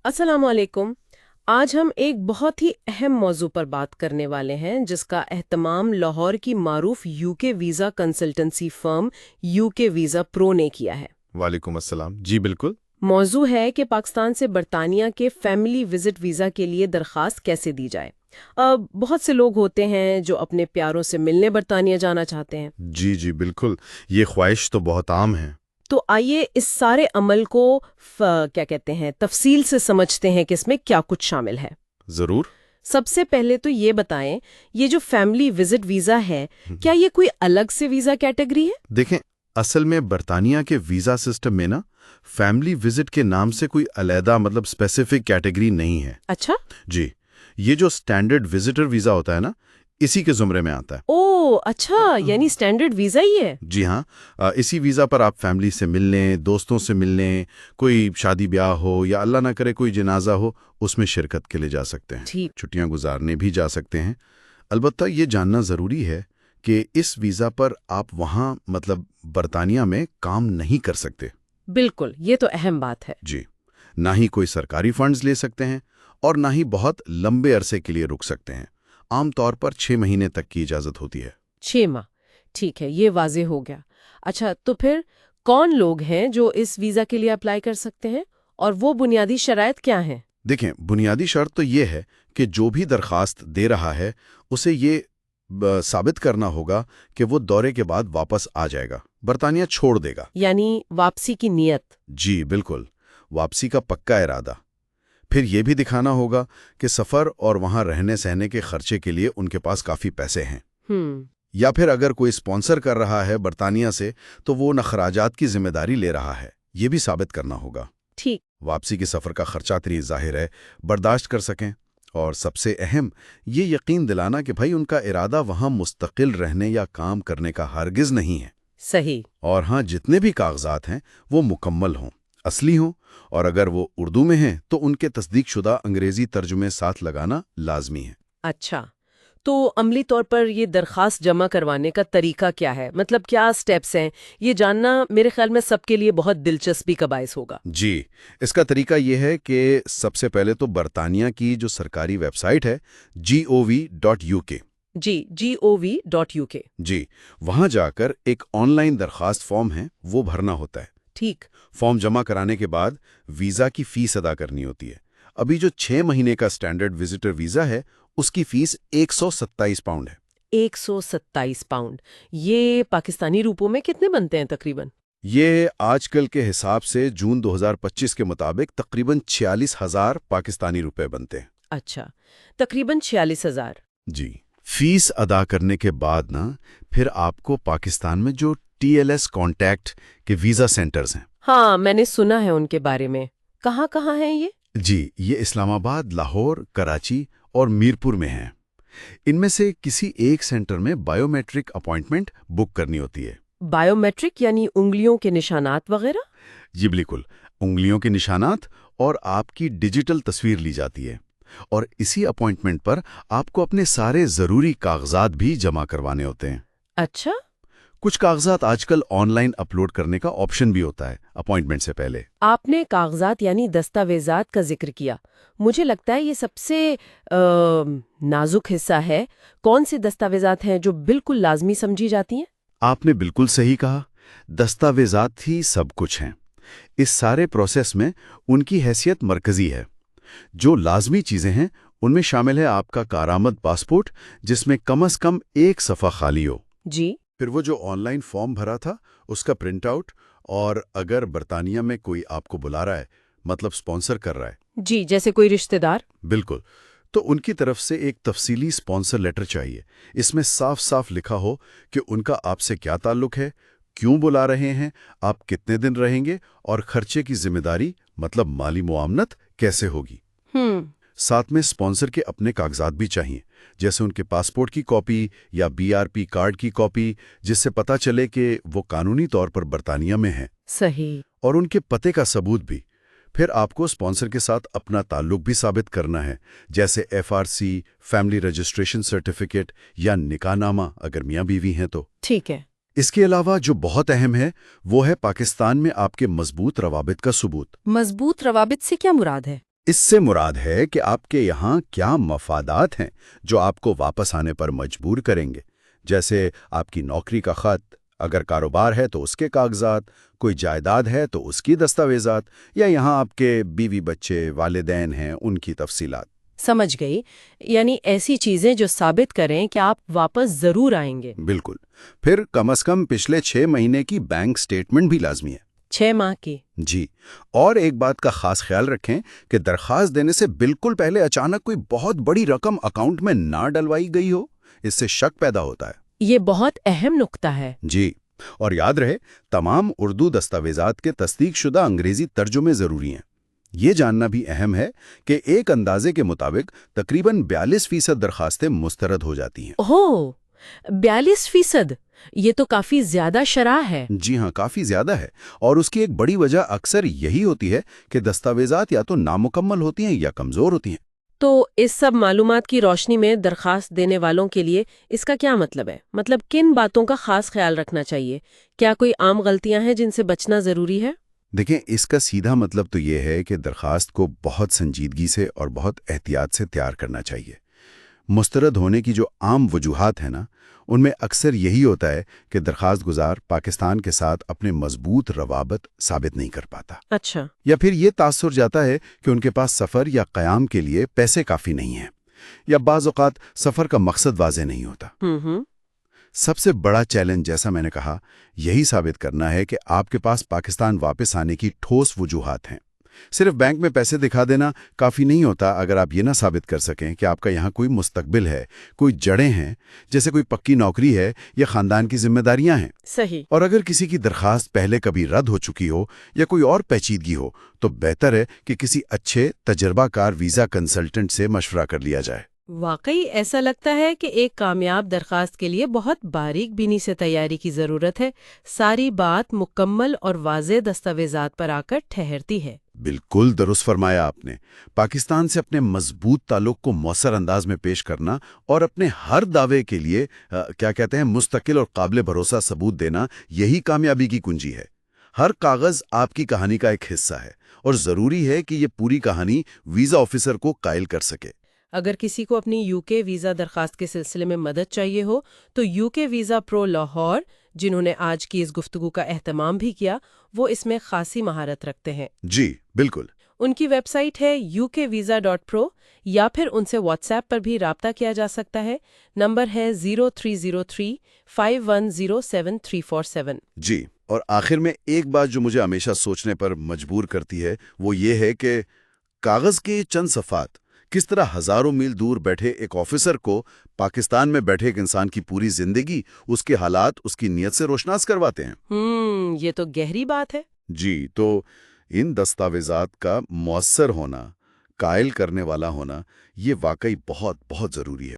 السلام علیکم۔ آج ہم ایک بہت ہی اہم موضوع پر بات کرنے والے ہیں جس کا اہتمام لاہور کی معروف یو کے ویزا کنسلٹنسی فرم یو کے ویزا پرو نے کیا ہے۔ وعلیکم السلام جی بالکل۔ موضوع ہے کہ پاکستان سے برطانیہ کے فیملی وزٹ ویزا کے لیے درخواست کیسے دی جائے۔ بہت سے لوگ ہوتے ہیں جو اپنے پیاروں سے ملنے برطانیہ جانا چاہتے ہیں۔ جی بالکل، یہ خواہش تو بہت عام ہے۔ تو آئیے اس سارے عمل کو کیا کہتے ہیں تفصیل سے سمجھتے ہیں کہ اس میں کیا کچھ شامل ہے۔ ضرور۔ سب سے پہلے تو یہ بتائیں، یہ جو فیملی وزٹ ویزا ہے کیا یہ کوئی الگ سے ویزا کیٹیگری ہے؟ دیکھیں، اصل میں برطانیہ کے ویزا سسٹم میں نا فیملی وزٹ کے نام سے کوئی علیحدہ اسپیسیفک کیٹیگری نہیں ہے۔ اچھا، جی، یہ جو سٹینڈرڈ وزٹر ویزا ہوتا ہے نا، اسی کے زمرے میں آتا ہے۔ او اچھا، یعنی سٹینڈرڈ ویزا ہی ہے۔ جی ہاں، اسی ویزا پر آپ فیملی سے ملنے، دوستوں سے ملنے، کوئی شادی بیاہ ہو یا اللہ نہ کرے کوئی جنازہ ہو، اس میں شرکت کے لیے جا سکتے ہیں، ٹھیک۔ چھٹیاں گزارنے بھی جا سکتے ہیں۔ البتہ یہ جاننا ضروری ہے کہ اس ویزا پر آپ وہاں برطانیہ میں کام نہیں کر سکتے۔ بالکل، یہ تو اہم بات ہے۔ جی، نہ ہی کوئی سرکاری فنڈز لے سکتے ہیں اور نہ ہی بہت لمبے عرصے کے لیے رک سکتے ہیں۔ عام طور پر 6 مہینے تک کی اجازت ہوتی ہے۔ 6 ماہ، ٹھیک ہے، یہ واضح ہو گیا۔ اچھا، تو پھر کون لوگ ہیں جو اس ویزا کے لیے اپلائی کر سکتے ہیں اور وہ بنیادی شرائط کیا ہیں؟ دیکھیں، بنیادی شرط تو یہ ہے کہ جو بھی درخواست دے رہا ہے اسے یہ ثابت کرنا ہوگا کہ وہ دورے کے بعد واپس آ جائے گا، برطانیہ چھوڑ دے گا۔ یعنی واپسی کی نیت۔ جی بالکل، واپسی کا پکا ارادہ۔ پھر یہ بھی دکھانا ہوگا کہ سفر اور وہاں رہنے سہنے کے خرچے کے لیے ان کے پاس کافی پیسے ہیں۔ یا پھر اگر کوئی اسپانسر کر رہا ہے برطانیہ سے تو وہ ان اخراجات کی ذمہ داری لے رہا ہے، یہ بھی ثابت کرنا ہوگا۔ ٹھیک۔ واپسی کے سفر کا خرچہ تری ظاہر ہے برداشت کر سکیں، اور سب سے اہم یہ یقین دلانا کہ بھائی ان کا ارادہ وہاں مستقل رہنے یا کام کرنے کا ہرگز نہیں ہے۔ صحیح۔ اور ہاں، جتنے بھی کاغذات ہیں وہ مکمل ہوں، اصلی ہوں، اور اگر وہ اردو میں ہیں تو ان کے تصدیق شدہ انگریزی ترجمے ساتھ لگانا لازمی ہے۔ اچھا، تو عملی طور پر یہ درخواست جمع کروانے کا طریقہ کیا ہے؟ کیا سٹیپس ہیں؟ یہ جاننا میرے خیال میں سب کے لیے بہت دلچسپی کا باعث ہوگا۔ جی، اس کا طریقہ یہ ہے کہ سب سے پہلے تو برطانیہ کی جو سرکاری ویب سائٹ ہے gov.uk، جی gov.uk، جی، وہاں جا کر ایک آن لائن درخواست فارم ہے وہ بھرنا ہوتا ہے۔ ٹھیک۔ فارم جمع کرانے کے بعد ویزا کی فیس ادا کرنی ہوتی ہے۔ ابھی جو 6 مہینے کا سٹینڈرڈ وزٹر ویزا ہے اس کی فیس 127 پاؤنڈ ہے۔ 127 پاؤنڈ، یہ پاکستانی روپوں میں کتنے بنتے ہیں تقریباً؟ یہ آج کل کے حساب سے جون 2025 کے مطابق تقریباً 46,000 پاکستانی روپے بنتے ہیں۔ اچھا، تقریباً 46,000۔ جی، فیس ادا کرنے کے بعد پھر آپ کو پاکستان میں جو TLS کانٹیکٹ کے ویزا سینٹرز ہیں۔ ہاں، میں نے سنا ہے ان کے بارے میں۔ کہاں کہاں ہیں یہ؟ جی، یہ اسلام آباد، لاہور، کراچی اور میرپور میں ہیں۔ ان میں سے کسی ایک سینٹر میں بائیو میٹرک اپائنٹمنٹ بک کرنی ہوتی ہے۔ بائیو میٹرک یعنی انگلیوں کے نشانات وغیرہ؟ جی بالکل، انگلیوں کے نشانات اور آپ کی ڈیجیٹل تصویر لی جاتی ہے، اور اسی اپائنٹمنٹ پر آپ کو اپنے سارے ضروری کاغذات بھی جمع کروانے ہوتے ہیں۔ اچھا۔ کچھ کاغذات آج کل آن لائن اپلوڈ کرنے کا آپشن بھی ہوتا ہے اپائنٹمنٹ سے پہلے۔ آپ نے کاغذات یعنی دستاویزات کا ذکر کیا، مجھے لگتا ہے یہ سب سے نازک حصہ ہے۔ کون سے دستاویزات ہیں جو بالکل لازمی سمجھی جاتی ہیں؟ آپ نے بالکل صحیح کہا، دستاویزات ہی سب کچھ ہیں۔ اس سارے پروسیس میں ان کی حیثیت مرکزی ہے۔ جو لازمی چیزیں ہیں ان میں شامل ہے آپ کا کارآمد پاسپورٹ، جس میں کم از کم ایک صفحہ خالی ہو۔ جی۔ پھر وہ جو آن لائن فارم بھرا تھا اس کا پرنٹ آؤٹ، اور اگر برطانیہ میں کوئی آپ کو بلا رہا ہے، اسپانسر کر رہا ہے، جی، جیسے کوئی رشتہ دار۔ بالکل، تو ان کی طرف سے ایک تفصیلی اسپانسر لیٹر چاہیے۔ اس میں صاف صاف لکھا ہو کہ ان کا آپ سے کیا تعلق ہے، کیوں بلا رہے ہیں، آپ کتنے دن رہیں گے، اور خرچے کی ذمہ داری مالی معاونت کیسے ہوگی۔ ساتھ میں اسپانسر کے اپنے کاغذات بھی چاہیے، جیسے ان کے پاسپورٹ کی کاپی یا BRP کارڈ کی کاپی، جس سے پتہ چلے کہ وہ قانونی طور پر برطانیہ میں ہیں۔ صحیح۔ اور ان کے پتے کا ثبوت بھی۔ پھر آپ کو اسپانسر کے ساتھ اپنا تعلق بھی ثابت کرنا ہے، جیسے FRC، فیملی رجسٹریشن سرٹیفکیٹ یا نکاح نامہ اگر میاں بیوی ہیں تو۔ ٹھیک ہے۔ اس کے علاوہ جو بہت اہم ہے وہ ہے پاکستان میں آپ کے مضبوط روابط کا ثبوت۔ مضبوط روابط سے کیا مراد ہے؟ اس سے مراد ہے کہ آپ کے یہاں کیا مفادات ہیں جو آپ کو واپس آنے پر مجبور کریں گے، جیسے آپ کی نوکری کا خط، اگر کاروبار ہے تو اس کے کاغذات، کوئی جائیداد ہے تو اس کی دستاویزات، یا یہاں آپ کے بیوی بچے والدین ہیں ان کی تفصیلات۔ سمجھ گئی، یعنی ایسی چیزیں جو ثابت کریں کہ آپ واپس ضرور آئیں گے۔ بالکل۔ پھر کم از کم پچھلے 6 مہینے کی بینک سٹیٹمنٹ بھی لازمی ہے۔ 6 ماہ کی؟ جی، اور ایک بات کا خاص خیال رکھیں کہ درخواست دینے سے بالکل پہلے اچانک کوئی بہت بڑی رقم اکاؤنٹ میں نہ ڈلوائی گئی ہو، اس سے شک پیدا ہوتا ہے۔ یہ بہت اہم نقطہ ہے۔ جی، اور یاد رہے تمام اردو دستاویزات کے تصدیق شدہ انگریزی ترجمے ضروری ہیں۔ یہ جاننا بھی اہم ہے کہ ایک اندازے کے مطابق تقریباً 42% درخواستیں مسترد ہو جاتی ہیں۔ اوہ، 42%! یہ تو کافی زیادہ شرح ہے۔ جی ہاں، کافی زیادہ ہے، اور اس کی ایک بڑی وجہ اکثر یہی ہوتی ہے کہ دستاویزات یا تو نامکمل ہوتی ہیں یا کمزور ہوتی ہیں۔ تو اس سب معلومات کی روشنی میں درخواست دینے والوں کے لیے اس کا کیا مطلب ہے؟ مطلب کن باتوں کا خاص خیال رکھنا چاہیے؟ کیا کوئی عام غلطیاں ہیں جن سے بچنا ضروری ہے؟ دیکھیں، اس کا سیدھا مطلب تو یہ ہے کہ درخواست کو بہت سنجیدگی سے اور بہت احتیاط سے تیار کرنا چاہیے۔ مسترد ہونے کی جو عام وجوہات ہیں نا، ان میں اکثر یہی ہوتا ہے کہ درخواست گزار پاکستان کے ساتھ اپنے مضبوط روابط ثابت نہیں کر پاتا، اچھا۔ یا پھر یہ تاثر جاتا ہے کہ ان کے پاس سفر یا قیام کے لیے پیسے کافی نہیں ہیں، یا بعض اوقات سفر کا مقصد واضح نہیں ہوتا۔ سب سے بڑا چیلنج، جیسا میں نے کہا، یہی ثابت کرنا ہے کہ آپ کے پاس پاکستان واپس آنے کی ٹھوس وجوہات ہیں۔ صرف بینک میں پیسے دکھا دینا کافی نہیں ہوتا اگر آپ یہ نہ ثابت کر سکیں کہ آپ کا یہاں کوئی مستقبل ہے، کوئی جڑیں ہیں، جیسے کوئی پکی نوکری ہے یا خاندان کی ذمہ داریاں ہیں۔ صحیح۔ اور اگر کسی کی درخواست پہلے کبھی رد ہو چکی ہو یا کوئی اور پیچیدگی ہو، تو بہتر ہے کہ کسی اچھے تجربہ کار ویزا کنسلٹنٹ سے مشورہ کر لیا جائے۔ واقعی ایسا لگتا ہے کہ ایک کامیاب درخواست کے لیے بہت باریک بینی سے تیاری کی ضرورت ہے۔ ساری بات مکمل اور واضح دستاویزات پر آ کر ٹھہرتی ہے۔ بالکل درست فرمایا آپ نے۔ پاکستان سے اپنے مضبوط تعلق کو مؤثر انداز میں پیش کرنا اور اپنے ہر دعوے کے لیے مستقل اور قابل بھروسہ ثبوت دینا، یہی کامیابی کی کنجی ہے۔ ہر کاغذ آپ کی کہانی کا ایک حصہ ہے، اور ضروری ہے کہ یہ پوری کہانی ویزا آفیسر کو قائل کر سکے۔ اگر کسی کو اپنی یو کے ویزا درخواست کے سلسلے میں مدد چاہیے ہو تو یو کے ویزا پرو لاہور، جنہوں نے آج کی اس گفتگو کا اہتمام بھی کیا، وہ اس میں خاصی مہارت رکھتے ہیں۔ جی بالکل۔ ان کی ویب سائٹ ہے ukvisa.pro، یا پھر ان سے واٹس ایپ پر بھی رابطہ کیا جا سکتا ہے۔ نمبر ہے 0303510737۔ جی، اور آخر میں ایک بات جو مجھے ہمیشہ سوچنے پر مجبور کرتی ہے، وہ یہ ہے کہ کاغذ کے چند صفحات کس طرح ہزاروں میل دور بیٹھے ایک آفیسر کو پاکستان میں بیٹھے ایک انسان کی پوری زندگی، اس کے حالات، اس کی نیت سے روشناس کرواتے ہیں۔ یہ تو گہری بات ہے۔ جی، تو ان دستاویزات کا مؤثر ہونا، قائل کرنے والا ہونا، یہ واقعی بہت بہت ضروری ہے۔